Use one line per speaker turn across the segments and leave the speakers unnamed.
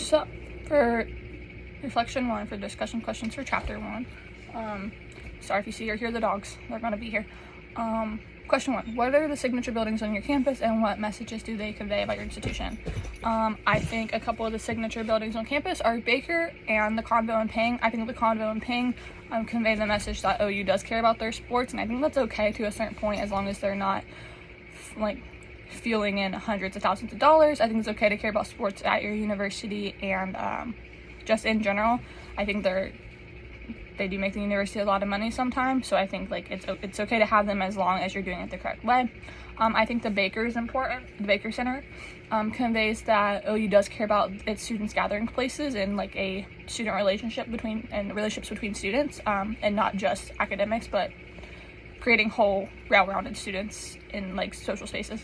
So for reflection 1, for discussion questions for chapter 1, sorry if you see or hear the dogs, they're going to be here. Question 1, what are the signature buildings on your campus and what messages do they convey about your institution? I think a couple of the signature buildings on campus are Baker and the Convo and Ping. I think the Convo and Ping convey the message that OU does care about their sports, and I think that's okay to a certain point as long as they're not like fueling in hundreds of thousands of dollars. I think it's okay to care about sports at your university and just in general. I think they do make the university a lot of money sometimes, so I think like it's okay to have them as long as you're doing it the correct way. I think the Baker is important. The Baker Center conveys that OU does care about its students' gathering places and like a student relationship relationships between students, and not just academics, but creating whole, well-rounded students in like social spaces.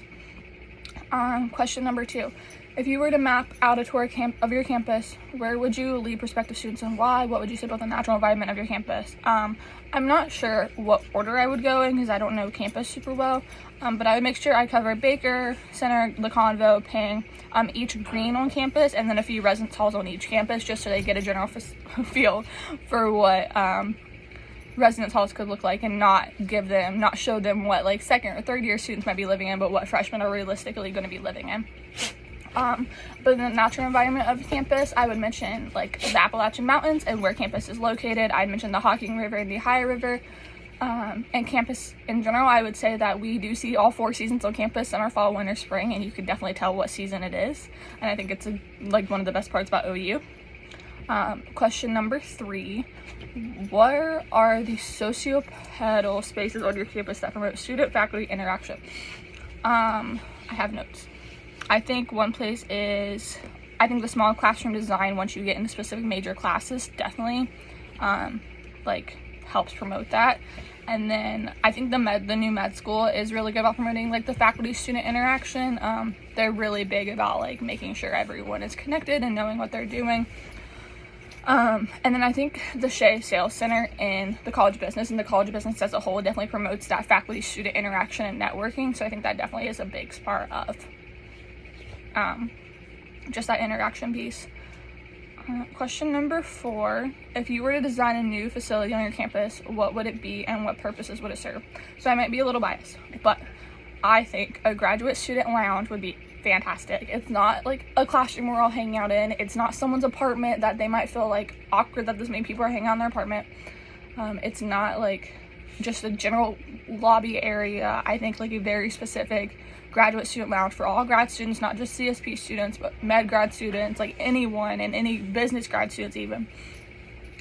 Question number 2. If you were to map out a tour of your campus, where would you lead prospective students and why? What would you say about the natural environment of your campus? I'm not sure what order I would go in because I don't know campus super well, but I would make sure I cover Baker Center, the Convo, Ping, each green on campus, and then a few residence halls on each campus, just so they get a general feel for what residence halls could look like, and not show them what like second or third year students might be living in, but what freshmen are realistically going to be living in. But in the natural environment of campus, I would mention like the Appalachian Mountains and where campus is located. I'd mention the Hocking River and the Ohio River. And campus in general, I would say that we do see all 4 seasons on campus: summer, fall, winter, spring, and you can definitely tell what season it is. And I think it's like one of the best parts about OU. Question number 3, where are the sociopedal spaces on your campus that promote student-faculty interaction? I have notes. I think one place is, I think the small classroom design, once you get into specific major classes, definitely like helps promote that. And then I think the new med school is really good about promoting like the faculty-student interaction. They're really big about like making sure everyone is connected and knowing what they're doing. And then I think the Shea Sales Center in the College of Business and the College of Business as a whole definitely promotes that faculty-student interaction and networking. So I think that definitely is a big part of just that interaction piece. Question number 4, if you were to design a new facility on your campus, what would it be and what purposes would it serve? So I might be a little biased, but I think a graduate student lounge would be fantastic. It's not like a classroom we're all hanging out in. It's not someone's apartment that they might feel like awkward that this many people are hanging out in their apartment. It's not like just a general lobby area. I think like a very specific graduate student lounge for all grad students, not just CSP students, but med grad students, like anyone, and any business grad students even.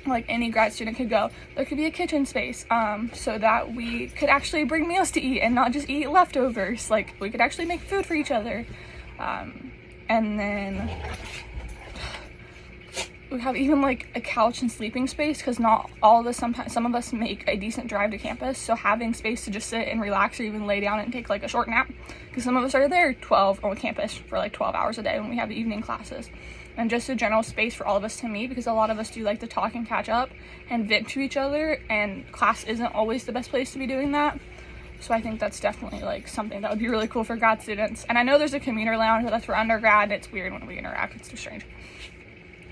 Like any grad student could go. There could be a kitchen space, so that we could actually bring meals to eat and not just eat leftovers. Like we could actually make food for each other. And then we have even like a couch and sleeping space, because not all of us, some of us make a decent drive to campus, so having space to just sit and relax or even lay down and take like a short nap, because some of us are there 12 on campus for like 12 hours a day when we have evening classes. And just a general space for all of us to meet, because a lot of us do like to talk and catch up and vent to each other, and class isn't always the best place to be doing that. So I think that's definitely like something that would be really cool for grad students. And I know there's a commuter lounge, but that's for undergrad. It's weird when we interact, it's too strange.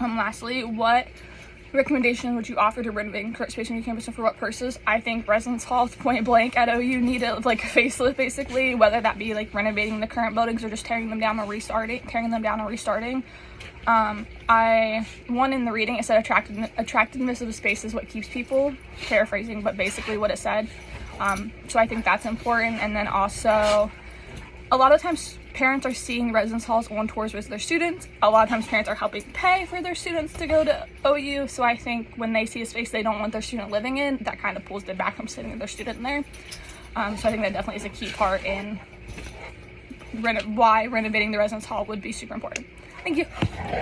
Lastly, what recommendation would you offer to renovating current space on your campus and for what purposes? I think residence halls, point blank, at OU need a like facelift, basically, whether that be like renovating the current buildings or just tearing them down and restarting. One in the reading, it said attractiveness of the space is what keeps people, paraphrasing, but basically what it said. So I think that's important. And then also, a lot of times parents are seeing residence halls on tours with their students. A lot of times parents are helping pay for their students to go to OU. So I think when they see a space they don't want their student living in, that kind of pulls them back from sitting with their student in there. So I think that definitely is a key part in why renovating the residence hall would be super important. Thank you.